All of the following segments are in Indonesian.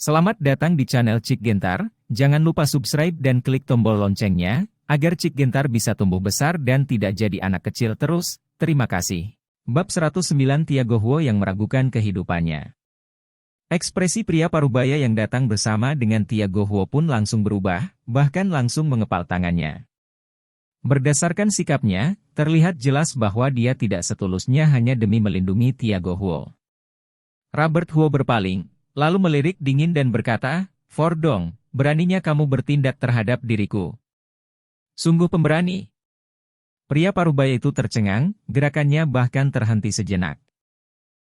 Selamat datang di channel Cik Gentar, jangan lupa subscribe dan klik tombol loncengnya, agar Cik Gentar bisa tumbuh besar dan tidak jadi anak kecil terus, terima kasih. Bab 109 Tiagohuo yang meragukan kehidupannya. Ekspresi pria parubaya yang datang bersama dengan Tiagohuo pun langsung berubah, bahkan langsung mengepal tangannya. Berdasarkan sikapnya, terlihat jelas bahwa dia tidak setulusnya hanya demi melindungi Tiagohuo. Robert Huo berpaling, lalu melirik dingin dan berkata, "Fordong, beraninya kamu bertindak terhadap diriku. Sungguh pemberani." Pria parubaya itu tercengang, gerakannya bahkan terhenti sejenak.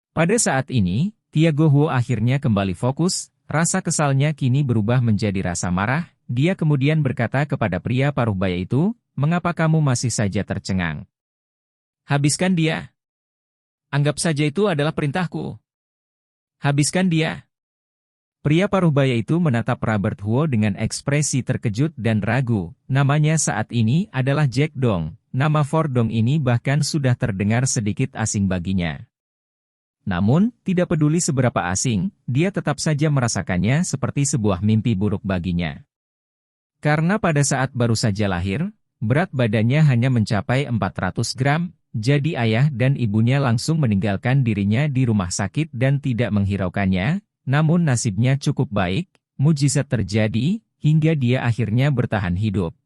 Pada saat ini, Tiagohuo akhirnya kembali fokus, rasa kesalnya kini berubah menjadi rasa marah, dia kemudian berkata kepada pria parubaya itu, "Mengapa kamu masih saja tercengang? Habiskan dia. Anggap saja itu adalah perintahku. Habiskan dia." Pria parubaya itu menatap Robert Huo dengan ekspresi terkejut dan ragu. Namanya saat ini adalah Jack Dong. Nama Fordong ini bahkan sudah terdengar sedikit asing baginya. Namun, tidak peduli seberapa asing, dia tetap saja merasakannya seperti sebuah mimpi buruk baginya. Karena pada saat baru saja lahir, berat badannya hanya mencapai 400 gram, jadi ayah dan ibunya langsung meninggalkan dirinya di rumah sakit dan tidak menghiraukannya. Namun nasibnya cukup baik, mukjizat terjadi, hingga dia akhirnya bertahan hidup.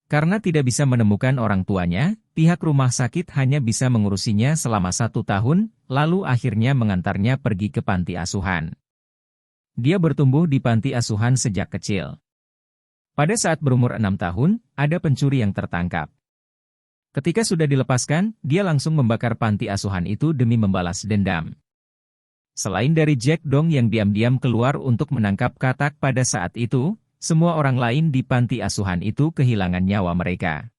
Karena tidak bisa menemukan orang tuanya, pihak rumah sakit hanya bisa mengurusinya selama 1 tahun, lalu akhirnya mengantarnya pergi ke panti asuhan. Dia bertumbuh di panti asuhan sejak kecil. Pada saat berumur 6 tahun, ada pencuri yang tertangkap. Ketika sudah dilepaskan, dia langsung membakar panti asuhan itu demi membalas dendam. Selain dari Jack Dong yang diam-diam keluar untuk menangkap katak pada saat itu, semua orang lain di panti asuhan itu kehilangan nyawa mereka.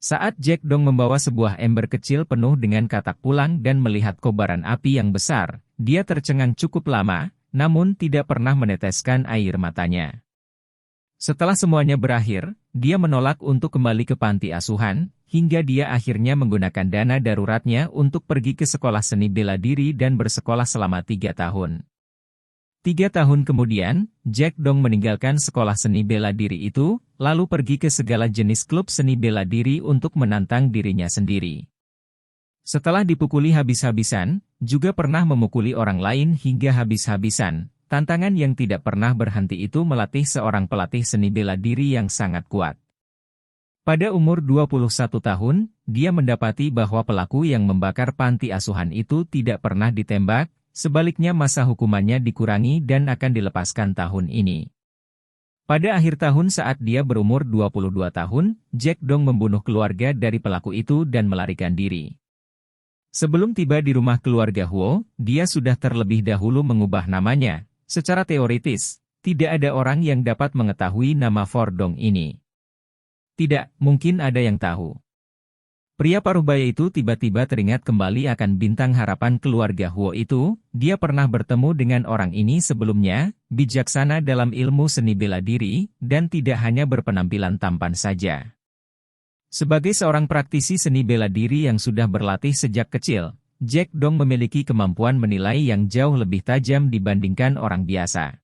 Saat Jack Dong membawa sebuah ember kecil penuh dengan katak pulang dan melihat kobaran api yang besar, dia tercengang cukup lama, namun tidak pernah meneteskan air matanya. Setelah semuanya berakhir, dia menolak untuk kembali ke panti asuhan, hingga dia akhirnya menggunakan dana daruratnya untuk pergi ke sekolah seni bela diri dan bersekolah selama 3 tahun. 3 tahun kemudian, Jack Dong meninggalkan sekolah seni bela diri itu, lalu pergi ke segala jenis klub seni bela diri untuk menantang dirinya sendiri. Setelah dipukuli habis-habisan, juga pernah memukuli orang lain hingga habis-habisan. Tantangan yang tidak pernah berhenti itu melatih seorang pelatih seni bela diri yang sangat kuat. Pada umur 21 tahun, dia mendapati bahwa pelaku yang membakar panti asuhan itu tidak pernah ditembak, sebaliknya masa hukumannya dikurangi dan akan dilepaskan tahun ini. Pada akhir tahun saat dia berumur 22 tahun, Jack Dong membunuh keluarga dari pelaku itu dan melarikan diri. Sebelum tiba di rumah keluarga Huo, dia sudah terlebih dahulu mengubah namanya. Secara teoritis, tidak ada orang yang dapat mengetahui nama Fordong ini. Tidak, mungkin ada yang tahu. Pria parubaya itu tiba-tiba teringat kembali akan bintang harapan keluarga Huo itu, dia pernah bertemu dengan orang ini sebelumnya, bijaksana dalam ilmu seni bela diri, dan tidak hanya berpenampilan tampan saja. Sebagai seorang praktisi seni bela diri yang sudah berlatih sejak kecil, Jack Dong memiliki kemampuan menilai yang jauh lebih tajam dibandingkan orang biasa.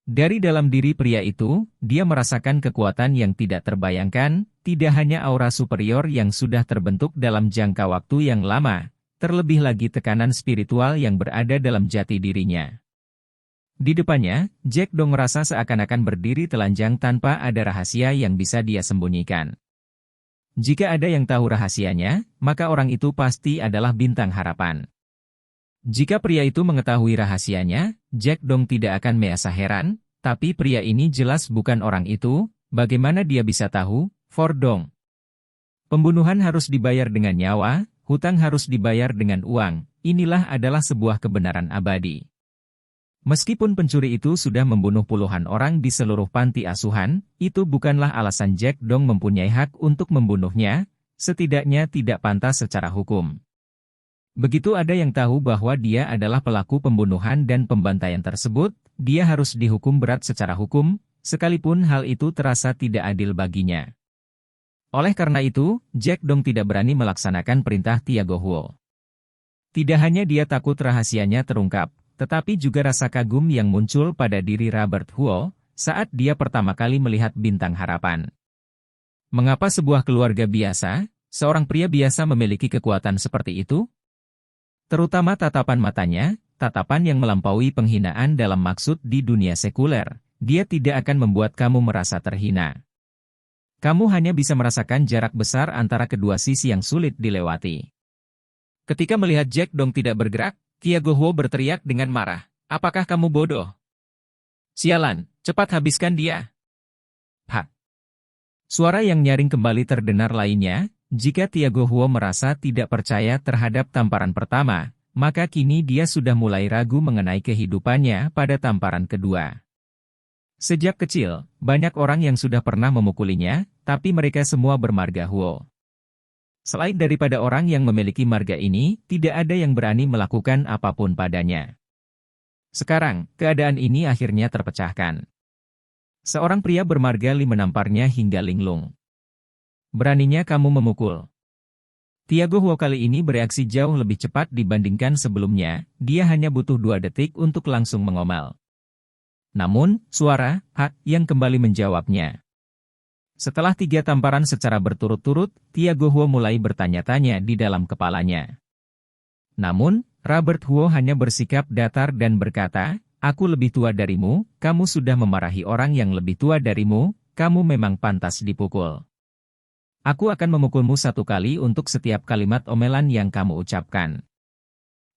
Dari dalam diri pria itu, dia merasakan kekuatan yang tidak terbayangkan, tidak hanya aura superior yang sudah terbentuk dalam jangka waktu yang lama, terlebih lagi tekanan spiritual yang berada dalam jati dirinya. Di depannya, Jack Dong merasa seakan-akan berdiri telanjang tanpa ada rahasia yang bisa dia sembunyikan. Jika ada yang tahu rahasianya, maka orang itu pasti adalah bintang harapan. Jika pria itu mengetahui rahasianya, Jack Dong tidak akan merasa heran, tapi pria ini jelas bukan orang itu, bagaimana dia bisa tahu, Fordong? Pembunuhan harus dibayar dengan nyawa, hutang harus dibayar dengan uang, inilah adalah sebuah kebenaran abadi. Meskipun pencuri itu sudah membunuh puluhan orang di seluruh panti asuhan, itu bukanlah alasan Jack Dong mempunyai hak untuk membunuhnya, setidaknya tidak pantas secara hukum. Begitu ada yang tahu bahwa dia adalah pelaku pembunuhan dan pembantaian tersebut, dia harus dihukum berat secara hukum, sekalipun hal itu terasa tidak adil baginya. Oleh karena itu, Jack Dong tidak berani melaksanakan perintah Tiagohuo. Tidak hanya dia takut rahasianya terungkap, tetapi juga rasa kagum yang muncul pada diri Robert Huo saat dia pertama kali melihat bintang harapan. Mengapa sebuah keluarga biasa, seorang pria biasa memiliki kekuatan seperti itu? Terutama tatapan matanya, tatapan yang melampaui penghinaan dalam maksud di dunia sekuler. Dia tidak akan membuat kamu merasa terhina. Kamu hanya bisa merasakan jarak besar antara kedua sisi yang sulit dilewati. Ketika melihat Jack Dong tidak bergerak, Tiago Huo berteriak dengan marah. Apakah kamu bodoh? Sialan, cepat habiskan dia. Hak. Suara yang nyaring kembali terdengar lainnya. Jika Tiago Huo merasa tidak percaya terhadap tamparan pertama, maka kini dia sudah mulai ragu mengenai kehidupannya pada tamparan kedua. Sejak kecil, banyak orang yang sudah pernah memukulinya, tapi mereka semua bermarga Huo. Selain daripada orang yang memiliki marga ini, tidak ada yang berani melakukan apapun padanya. Sekarang, keadaan ini akhirnya terpecahkan. Seorang pria bermarga Li menamparnya hingga linglung. Beraninya kamu memukul. Tiago Huo kali ini bereaksi jauh lebih cepat dibandingkan sebelumnya, dia hanya butuh 2 detik untuk langsung mengomel. Namun, suara "hak" yang kembali menjawabnya. Setelah 3 tamparan secara berturut-turut, Tiago Huo mulai bertanya-tanya di dalam kepalanya. Namun, Robert Huo hanya bersikap datar dan berkata, aku lebih tua darimu, kamu sudah memarahi orang yang lebih tua darimu, kamu memang pantas dipukul. Aku akan memukulmu 1 kali untuk setiap kalimat omelan yang kamu ucapkan.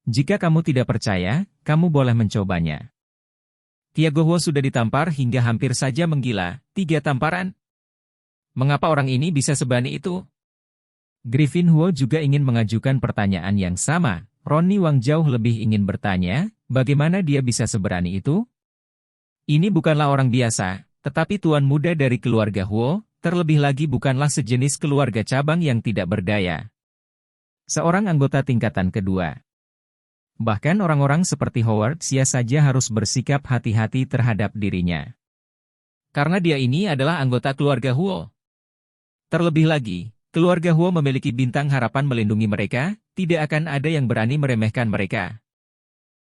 Jika kamu tidak percaya, kamu boleh mencobanya. Tiago Huo sudah ditampar hingga hampir saja menggila. 3 tamparan? Mengapa orang ini bisa seberani itu? Griffin Huo juga ingin mengajukan pertanyaan yang sama. Ronnie Wang jauh lebih ingin bertanya, bagaimana dia bisa seberani itu? Ini bukanlah orang biasa, tetapi tuan muda dari keluarga Huo, terlebih lagi bukanlah sejenis keluarga cabang yang tidak berdaya. Seorang anggota tingkatan kedua. Bahkan orang-orang seperti Howard Xia saja harus bersikap hati-hati terhadap dirinya. Karena dia ini adalah anggota keluarga Huo. Terlebih lagi, keluarga Huo memiliki bintang harapan melindungi mereka, tidak akan ada yang berani meremehkan mereka.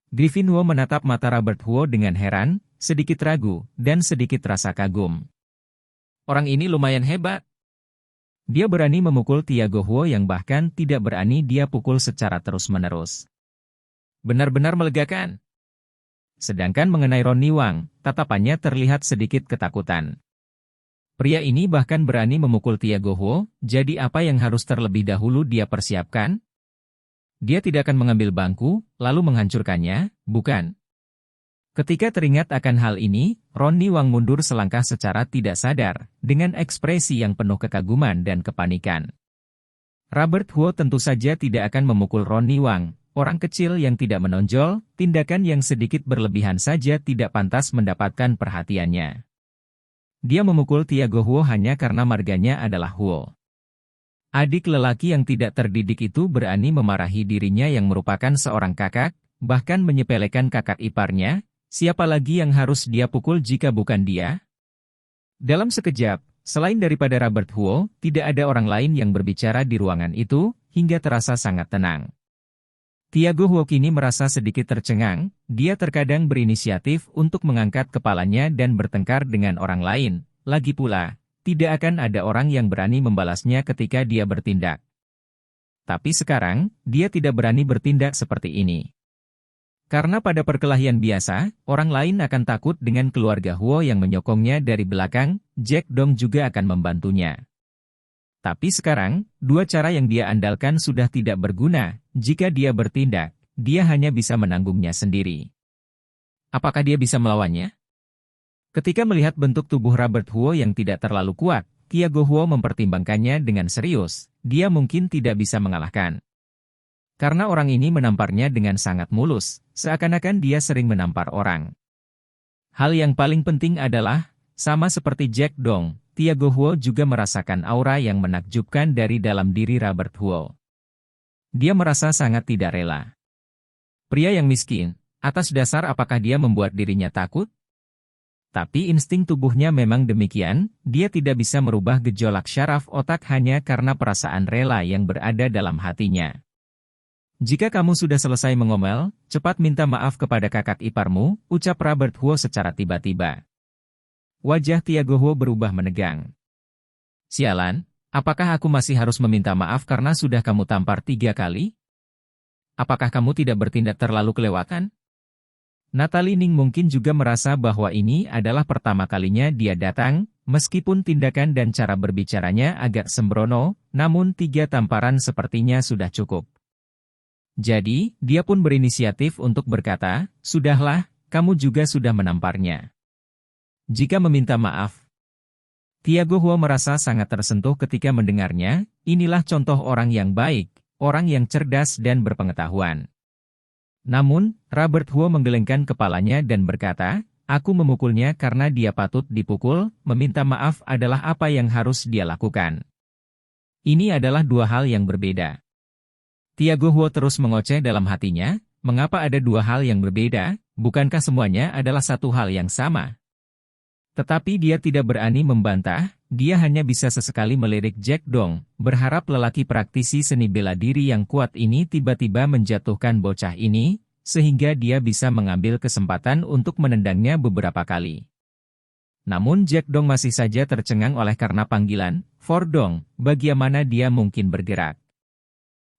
Griffin Huo menatap mata Robert Huo dengan heran, sedikit ragu, dan sedikit rasa kagum. Orang ini lumayan hebat. Dia berani memukul Tiago Huo yang bahkan tidak berani dia pukul secara terus-menerus. Benar-benar melegakan. Sedangkan mengenai Ronnie Wang, tatapannya terlihat sedikit ketakutan. Pria ini bahkan berani memukul Tiago Huo, jadi apa yang harus terlebih dahulu dia persiapkan? Dia tidak akan mengambil bangku, lalu menghancurkannya, bukan? Ketika teringat akan hal ini, Ronnie Wang mundur selangkah secara tidak sadar, dengan ekspresi yang penuh kekaguman dan kepanikan. Robert Huo tentu saja tidak akan memukul Ronnie Wang, orang kecil yang tidak menonjol, tindakan yang sedikit berlebihan saja tidak pantas mendapatkan perhatiannya. Dia memukul Tiago Huo hanya karena marganya adalah Huo. Adik lelaki yang tidak terdidik itu berani memarahi dirinya yang merupakan seorang kakak, bahkan menyepelekan kakak iparnya, siapa lagi yang harus dia pukul jika bukan dia? Dalam sekejap, selain daripada Robert Huo, tidak ada orang lain yang berbicara di ruangan itu, hingga terasa sangat tenang. Tiago Huo kini merasa sedikit tercengang, dia terkadang berinisiatif untuk mengangkat kepalanya dan bertengkar dengan orang lain, lagi pula, tidak akan ada orang yang berani membalasnya ketika dia bertindak. Tapi sekarang, dia tidak berani bertindak seperti ini. Karena pada perkelahian biasa, orang lain akan takut dengan keluarga Huo yang menyokongnya dari belakang, Jack Dong juga akan membantunya. Tapi sekarang, 2 cara yang dia andalkan sudah tidak berguna, jika dia bertindak, dia hanya bisa menanggungnya sendiri. Apakah dia bisa melawannya? Ketika melihat bentuk tubuh Robert Huo yang tidak terlalu kuat, Tiago Huo mempertimbangkannya dengan serius, dia mungkin tidak bisa mengalahkan. Karena orang ini menamparnya dengan sangat mulus, seakan-akan dia sering menampar orang. Hal yang paling penting adalah, sama seperti Jack Dong, Tiago Huo juga merasakan aura yang menakjubkan dari dalam diri Robert Huo. Dia merasa sangat tidak rela. Pria yang miskin, atas dasar apakah dia membuat dirinya takut? Tapi insting tubuhnya memang demikian, dia tidak bisa merubah gejolak syaraf otak hanya karena perasaan rela yang berada dalam hatinya. Jika kamu sudah selesai mengomel, cepat minta maaf kepada kakak iparmu, ucap Robert Huo secara tiba-tiba. Wajah Tiago Huo berubah menegang. Sialan, apakah aku masih harus meminta maaf karena sudah kamu tampar 3 kali? Apakah kamu tidak bertindak terlalu kelewatan? Natalie Ning mungkin juga merasa bahwa ini adalah pertama kalinya dia datang, meskipun tindakan dan cara berbicaranya agak sembrono, namun 3 tamparan sepertinya sudah cukup. Jadi, dia pun berinisiatif untuk berkata, "Sudahlah, kamu juga sudah menamparnya. Jika meminta maaf." Tiago Huo merasa sangat tersentuh ketika mendengarnya, inilah contoh orang yang baik, orang yang cerdas dan berpengetahuan. Namun, Robert Huo menggelengkan kepalanya dan berkata, "Aku memukulnya karena dia patut dipukul, meminta maaf adalah apa yang harus dia lakukan." Ini adalah 2 hal yang berbeda. Tiago Huo terus mengoceh dalam hatinya, mengapa ada 2 hal yang berbeda, bukankah semuanya adalah satu hal yang sama? Tetapi dia tidak berani membantah, dia hanya bisa sesekali melirik Jack Dong, berharap lelaki praktisi seni bela diri yang kuat ini tiba-tiba menjatuhkan bocah ini, sehingga dia bisa mengambil kesempatan untuk menendangnya beberapa kali. Namun Jack Dong masih saja tercengang oleh karena panggilan, "Fordong," bagaimana dia mungkin bergerak.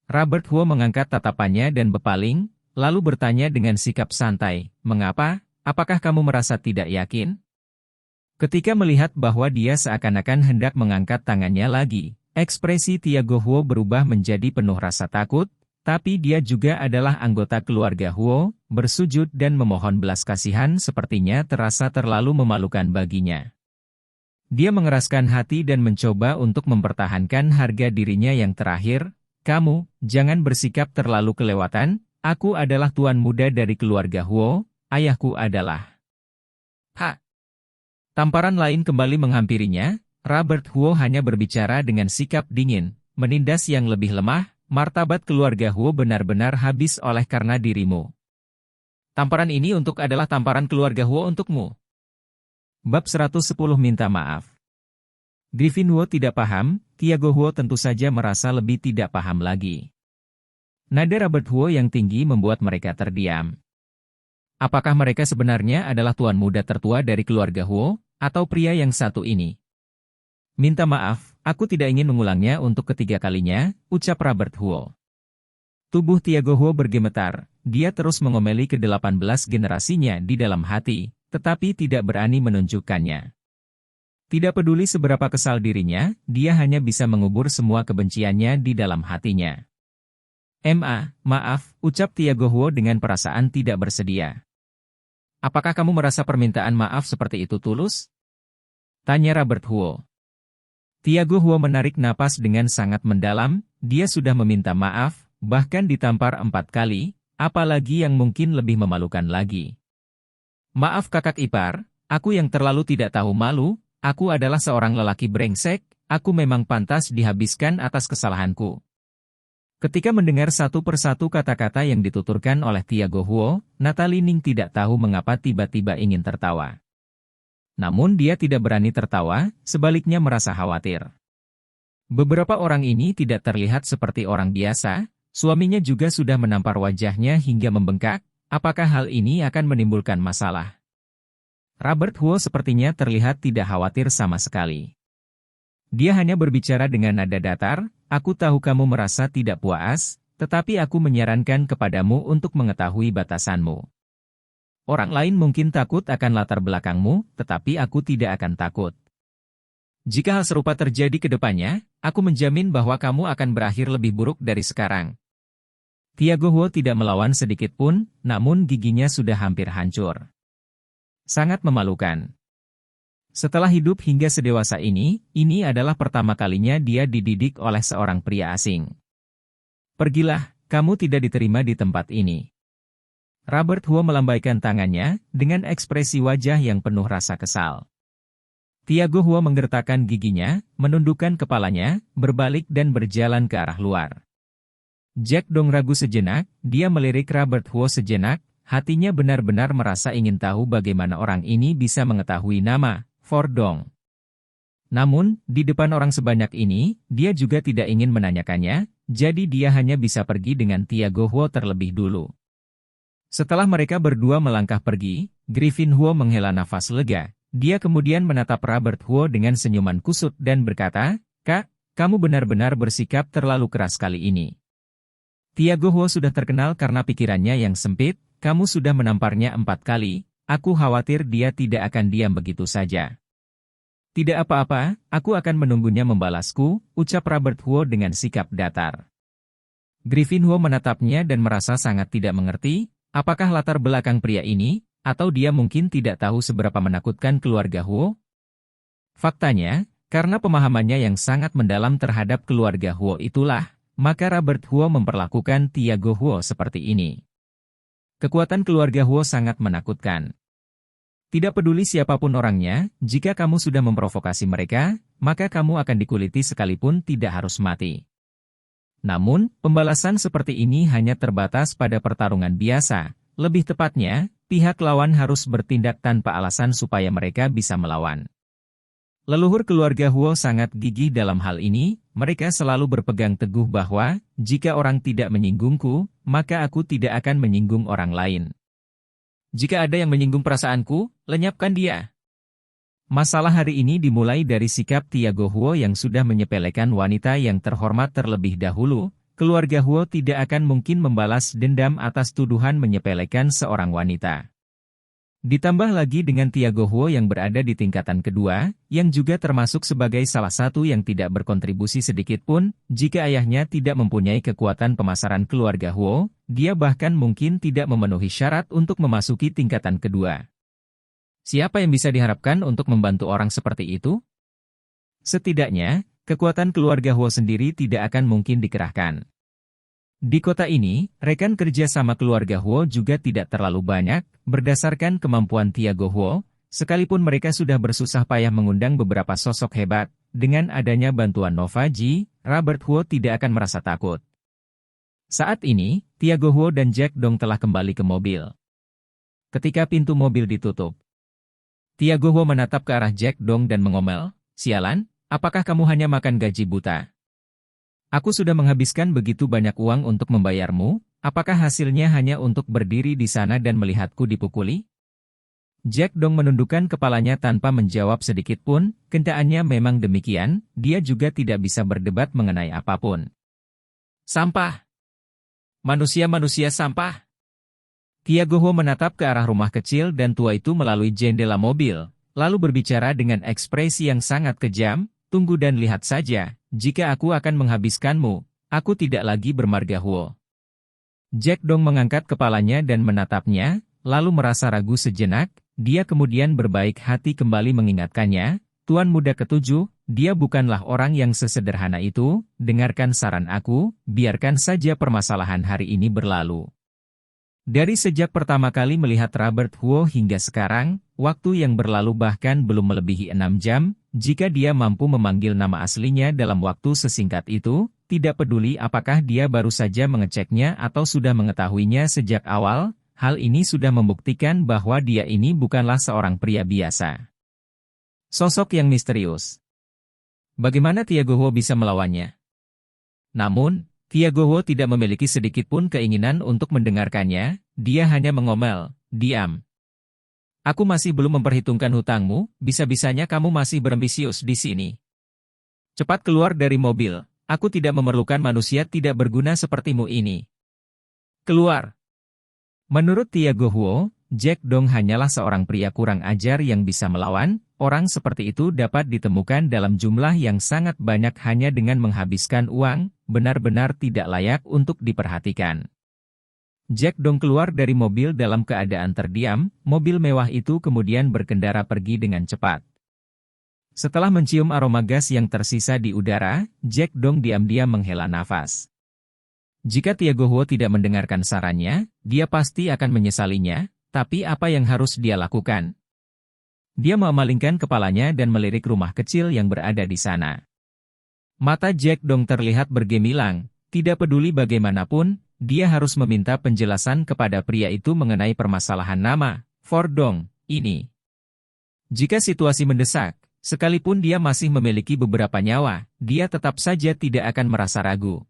Robert Huo mengangkat tatapannya dan berpaling, lalu bertanya dengan sikap santai, "Mengapa? Apakah kamu merasa tidak yakin?" Ketika melihat bahwa dia seakan-akan hendak mengangkat tangannya lagi, ekspresi Tiago Huo berubah menjadi penuh rasa takut, tapi dia juga adalah anggota keluarga Huo, bersujud dan memohon belas kasihan sepertinya terasa terlalu memalukan baginya. Dia mengeraskan hati dan mencoba untuk mempertahankan harga dirinya yang terakhir, "Kamu, jangan bersikap terlalu kelewatan, aku adalah tuan muda dari keluarga Huo, ayahku adalah..." Tamparan lain kembali menghampirinya, Robert Huo hanya berbicara dengan sikap dingin, "Menindas yang lebih lemah, martabat keluarga Huo benar-benar habis oleh karena dirimu. Tamparan ini adalah tamparan keluarga Huo untukmu." Bab 110 minta maaf. Griffin Huo tidak paham, Tiago Huo tentu saja merasa lebih tidak paham lagi. Nada Robert Huo yang tinggi membuat mereka terdiam. Apakah mereka sebenarnya adalah tuan muda tertua dari keluarga Huo, atau pria yang satu ini? "Minta maaf, aku tidak ingin mengulangnya untuk ketiga kalinya," ucap Robert Huo. Tubuh Tiago Huo bergemetar, dia terus mengomeli ke-18 generasinya di dalam hati, tetapi tidak berani menunjukkannya. Tidak peduli seberapa kesal dirinya, dia hanya bisa mengubur semua kebenciannya di dalam hatinya. Maaf, ucap Tiago Huo dengan perasaan tidak bersedia. "Apakah kamu merasa permintaan maaf seperti itu tulus?" tanya Robert Huo. Tiago Huo menarik napas dengan sangat mendalam, dia sudah meminta maaf, bahkan ditampar 4 kali, apalagi yang mungkin lebih memalukan lagi. "Maaf kakak ipar, aku yang terlalu tidak tahu malu, aku adalah seorang lelaki brengsek, aku memang pantas dihabiskan atas kesalahanku." Ketika mendengar satu persatu kata-kata yang dituturkan oleh Tiago Huo, Natalie Ning tidak tahu mengapa tiba-tiba ingin tertawa. Namun dia tidak berani tertawa, sebaliknya merasa khawatir. Beberapa orang ini tidak terlihat seperti orang biasa, suaminya juga sudah menampar wajahnya hingga membengkak, apakah hal ini akan menimbulkan masalah? Robert Huo sepertinya terlihat tidak khawatir sama sekali. Dia hanya berbicara dengan nada datar, "Aku tahu kamu merasa tidak puas, tetapi aku menyarankan kepadamu untuk mengetahui batasanmu. Orang lain mungkin takut akan latar belakangmu, tetapi aku tidak akan takut. Jika hal serupa terjadi ke depannya, aku menjamin bahwa kamu akan berakhir lebih buruk dari sekarang." Tiago Huo tidak melawan sedikit pun, namun giginya sudah hampir hancur. Sangat memalukan. Setelah hidup hingga sedewasa ini adalah pertama kalinya dia dididik oleh seorang pria asing. "Pergilah, kamu tidak diterima di tempat ini." Robert Huo melambaikan tangannya, dengan ekspresi wajah yang penuh rasa kesal. Tiago Huo menggertakkan giginya, menundukkan kepalanya, berbalik dan berjalan ke arah luar. Jack Dong ragu sejenak, dia melirik Robert Huo sejenak, hatinya benar-benar merasa ingin tahu bagaimana orang ini bisa mengetahui nama Fordong. Namun, di depan orang sebanyak ini, dia juga tidak ingin menanyakannya, jadi dia hanya bisa pergi dengan Tiago Huo terlebih dulu. Setelah mereka berdua melangkah pergi, Griffin Huo menghela nafas lega. Dia kemudian menatap Robert Huo dengan senyuman kusut dan berkata, "Kak, kamu benar-benar bersikap terlalu keras kali ini. Tiago Huo sudah terkenal karena pikirannya yang sempit, kamu sudah menamparnya 4 kali, aku khawatir dia tidak akan diam begitu saja." "Tidak apa-apa, aku akan menunggunya membalasku," ucap Robert Huo dengan sikap datar. Griffin Huo menatapnya dan merasa sangat tidak mengerti, apakah latar belakang pria ini, atau dia mungkin tidak tahu seberapa menakutkan keluarga Huo? Faktanya, karena pemahamannya yang sangat mendalam terhadap keluarga Huo itulah, maka Robert Huo memperlakukan Tiago Huo seperti ini. Kekuatan keluarga Huo sangat menakutkan. Tidak peduli siapapun orangnya, jika kamu sudah memprovokasi mereka, maka kamu akan dikuliti sekalipun tidak harus mati. Namun, pembalasan seperti ini hanya terbatas pada pertarungan biasa. Lebih tepatnya, pihak lawan harus bertindak tanpa alasan supaya mereka bisa melawan. Leluhur keluarga Huo sangat gigih dalam hal ini, mereka selalu berpegang teguh bahwa, jika orang tidak menyinggungku, maka aku tidak akan menyinggung orang lain. Jika ada yang menyinggung perasaanku, lenyapkan dia. Masalah hari ini dimulai dari sikap Tiago Huo yang sudah menyepelekan wanita yang terhormat terlebih dahulu. Keluarga Huo tidak akan mungkin membalas dendam atas tuduhan menyepelekan seorang wanita. Ditambah lagi dengan Tiago Huo yang berada di tingkatan kedua, yang juga termasuk sebagai salah satu yang tidak berkontribusi sedikitpun, jika ayahnya tidak mempunyai kekuatan pemasaran keluarga Huo, dia bahkan mungkin tidak memenuhi syarat untuk memasuki tingkatan kedua. Siapa yang bisa diharapkan untuk membantu orang seperti itu? Setidaknya, kekuatan keluarga Huo sendiri tidak akan mungkin dikerahkan. Di kota ini, rekan kerja sama keluarga Huo juga tidak terlalu banyak, berdasarkan kemampuan Tiago Huo, sekalipun mereka sudah bersusah payah mengundang beberapa sosok hebat, dengan adanya bantuan Nova Ji, Robert Huo tidak akan merasa takut. Saat ini, Tiago Huo dan Jack Dong telah kembali ke mobil. Ketika pintu mobil ditutup, Tiago Huo menatap ke arah Jack Dong dan mengomel, "Sialan, apakah kamu hanya makan gaji buta? Aku sudah menghabiskan begitu banyak uang untuk membayarmu, apakah hasilnya hanya untuk berdiri di sana dan melihatku dipukuli?" Jack Dong menundukkan kepalanya tanpa menjawab sedikit pun, kenyataannya memang demikian, dia juga tidak bisa berdebat mengenai apapun. "Sampah! Manusia-manusia sampah!" Tiago Huo menatap ke arah rumah kecil dan tua itu melalui jendela mobil, lalu berbicara dengan ekspresi yang sangat kejam, "Tunggu dan lihat saja. Jika aku akan menghabiskanmu, aku tidak lagi bermarga Huo." Jack Dong mengangkat kepalanya dan menatapnya, lalu merasa ragu sejenak, dia kemudian berbaik hati kembali mengingatkannya, "Tuan muda ketujuh, dia bukanlah orang yang sesederhana itu, dengarkan saran aku, biarkan saja permasalahan hari ini berlalu." Dari sejak pertama kali melihat Robert Huo hingga sekarang, waktu yang berlalu bahkan belum melebihi 6 jam, jika dia mampu memanggil nama aslinya dalam waktu sesingkat itu, tidak peduli apakah dia baru saja mengeceknya atau sudah mengetahuinya sejak awal, hal ini sudah membuktikan bahwa dia ini bukanlah seorang pria biasa. Sosok yang misterius. Bagaimana Tiago Huo bisa melawannya? Namun, Tiago Huo tidak memiliki sedikitpun keinginan untuk mendengarkannya, dia hanya mengomel, "Diam. Aku masih belum memperhitungkan hutangmu, bisa-bisanya kamu masih berambisius di sini. Cepat keluar dari mobil, aku tidak memerlukan manusia tidak berguna sepertimu ini. Keluar!" Menurut Tiago Huo, Jack Dong hanyalah seorang pria kurang ajar yang bisa melawan. Orang seperti itu dapat ditemukan dalam jumlah yang sangat banyak hanya dengan menghabiskan uang, benar-benar tidak layak untuk diperhatikan. Jack Dong keluar dari mobil dalam keadaan terdiam, mobil mewah itu kemudian berkendara pergi dengan cepat. Setelah mencium aroma gas yang tersisa di udara, Jack Dong diam-diam menghela nafas. Jika Tiago Huo tidak mendengarkan sarannya, dia pasti akan menyesalinya, tapi apa yang harus dia lakukan? Dia memalingkan kepalanya dan melirik rumah kecil yang berada di sana. Mata Jack Dong terlihat bergemilang, tidak peduli bagaimanapun, dia harus meminta penjelasan kepada pria itu mengenai permasalahan nama, Fordong, ini. Jika situasi mendesak, sekalipun dia masih memiliki beberapa nyawa, dia tetap saja tidak akan merasa ragu.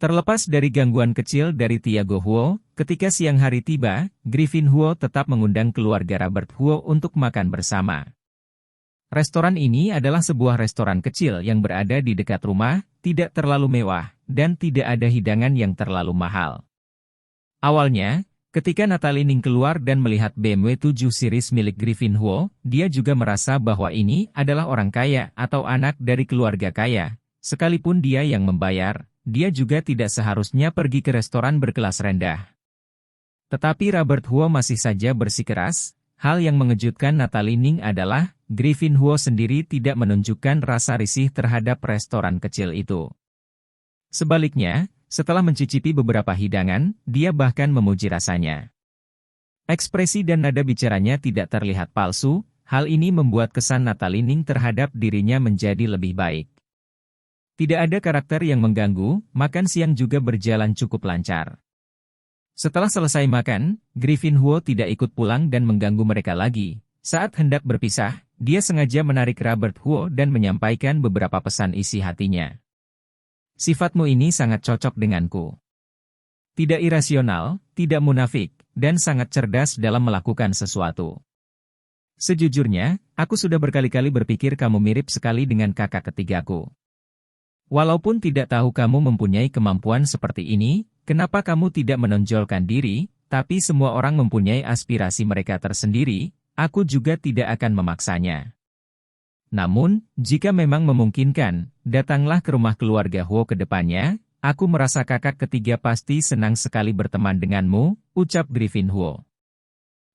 Terlepas dari gangguan kecil dari Tiago Huo, ketika siang hari tiba, Griffin Huo tetap mengundang keluarga Robert Huo untuk makan bersama. Restoran ini adalah sebuah restoran kecil yang berada di dekat rumah, tidak terlalu mewah, dan tidak ada hidangan yang terlalu mahal. Awalnya, ketika Natalie Ning keluar dan melihat BMW 7 Series milik Griffin Huo, dia juga merasa bahwa ini adalah orang kaya atau anak dari keluarga kaya. Sekalipun dia yang membayar, dia juga tidak seharusnya pergi ke restoran berkelas rendah. Tetapi Robert Huo masih saja bersikeras. Hal yang mengejutkan Natalie Ning adalah, Griffin Huo sendiri tidak menunjukkan rasa risih terhadap restoran kecil itu. Sebaliknya, setelah mencicipi beberapa hidangan, dia bahkan memuji rasanya. Ekspresi dan nada bicaranya tidak terlihat palsu, hal ini membuat kesan Natalie Ning terhadap dirinya menjadi lebih baik. Tidak ada karakter yang mengganggu, makan siang juga berjalan cukup lancar. Setelah selesai makan, Griffin Huo tidak ikut pulang dan mengganggu mereka lagi. Saat hendak berpisah, dia sengaja menarik Robert Huo dan menyampaikan beberapa pesan isi hatinya. Sifatmu ini sangat cocok denganku. Tidak irasional, tidak munafik, dan sangat cerdas dalam melakukan sesuatu. Sejujurnya, aku sudah berkali-kali berpikir kamu mirip sekali dengan kakak ketigaku. Walaupun tidak tahu kamu mempunyai kemampuan seperti ini, kenapa kamu tidak menonjolkan diri, tapi semua orang mempunyai aspirasi mereka tersendiri, aku juga tidak akan memaksanya. Namun, jika memang memungkinkan, datanglah ke rumah keluarga Huo ke depannya, aku merasa kakak ketiga pasti senang sekali berteman denganmu, ucap Griffin Huo.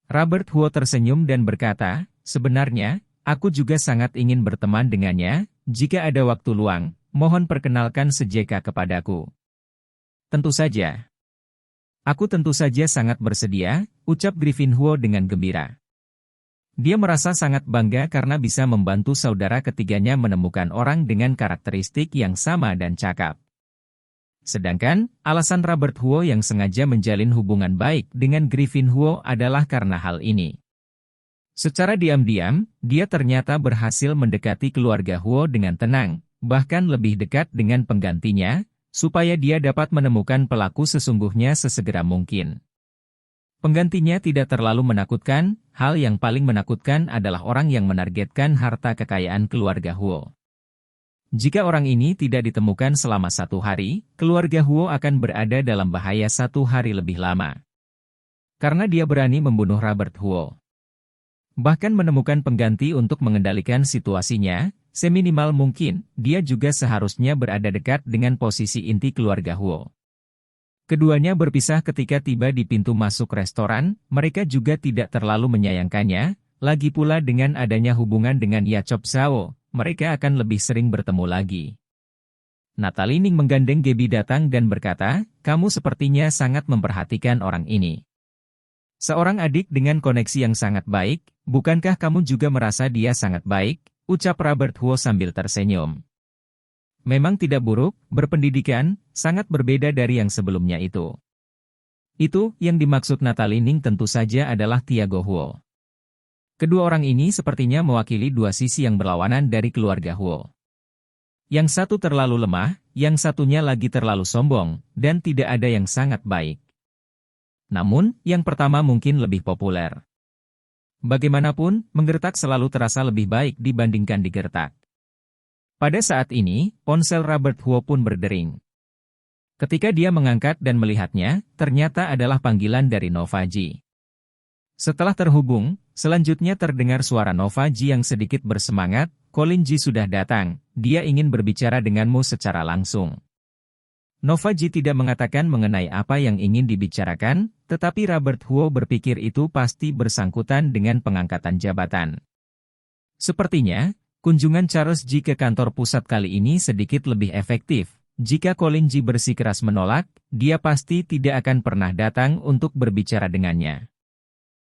Robert Huo tersenyum dan berkata, sebenarnya, aku juga sangat ingin berteman dengannya, jika ada waktu luang. Mohon perkenalkan Sejeka kepadaku. Tentu saja. Aku tentu saja sangat bersedia, ucap Griffin Huo dengan gembira. Dia merasa sangat bangga karena bisa membantu saudara ketiganya menemukan orang dengan karakteristik yang sama dan cakap. Sedangkan, alasan Robert Huo yang sengaja menjalin hubungan baik dengan Griffin Huo adalah karena hal ini. Secara diam-diam, dia ternyata berhasil mendekati keluarga Huo dengan tenang, bahkan lebih dekat dengan penggantinya, supaya dia dapat menemukan pelaku sesungguhnya sesegera mungkin. Penggantinya tidak terlalu menakutkan, hal yang paling menakutkan adalah orang yang menargetkan harta kekayaan keluarga Huo. Jika orang ini tidak ditemukan selama 1 hari, keluarga Huo akan berada dalam bahaya 1 hari lebih lama. Karena dia berani membunuh Robert Huo. Bahkan menemukan pengganti untuk mengendalikan situasinya, seminimal mungkin, dia juga seharusnya berada dekat dengan posisi inti keluarga Huo. Keduanya berpisah ketika tiba di pintu masuk restoran, mereka juga tidak terlalu menyayangkannya, lagi pula dengan adanya hubungan dengan Yachop Zhao, mereka akan lebih sering bertemu lagi. Natalie Ning menggandeng Gaby datang dan berkata, kamu sepertinya sangat memperhatikan orang ini. Seorang adik dengan koneksi yang sangat baik, bukankah kamu juga merasa dia sangat baik? Ucap Robert Huo sambil tersenyum. Memang tidak buruk, berpendidikan, sangat berbeda dari yang sebelumnya itu. Itu, yang dimaksud Natalie Ning tentu saja adalah Tiago Huo. Kedua orang ini sepertinya mewakili dua sisi yang berlawanan dari keluarga Huo. Yang satu terlalu lemah, yang satunya lagi terlalu sombong, dan tidak ada yang sangat baik. Namun, yang pertama mungkin lebih populer. Bagaimanapun, menggertak selalu terasa lebih baik dibandingkan digertak. Pada saat ini, ponsel Robert Huo pun berdering. Ketika dia mengangkat dan melihatnya, ternyata adalah panggilan dari Nova Ji. Setelah terhubung, selanjutnya terdengar suara Nova Ji yang sedikit bersemangat, Colin Ji sudah datang, dia ingin berbicara denganmu secara langsung. Nova Ji tidak mengatakan mengenai apa yang ingin dibicarakan, tetapi Robert Huo berpikir itu pasti bersangkutan dengan pengangkatan jabatan. Sepertinya, kunjungan Charles Ji ke kantor pusat kali ini sedikit lebih efektif. Jika Colin Ji bersikeras menolak, dia pasti tidak akan pernah datang untuk berbicara dengannya.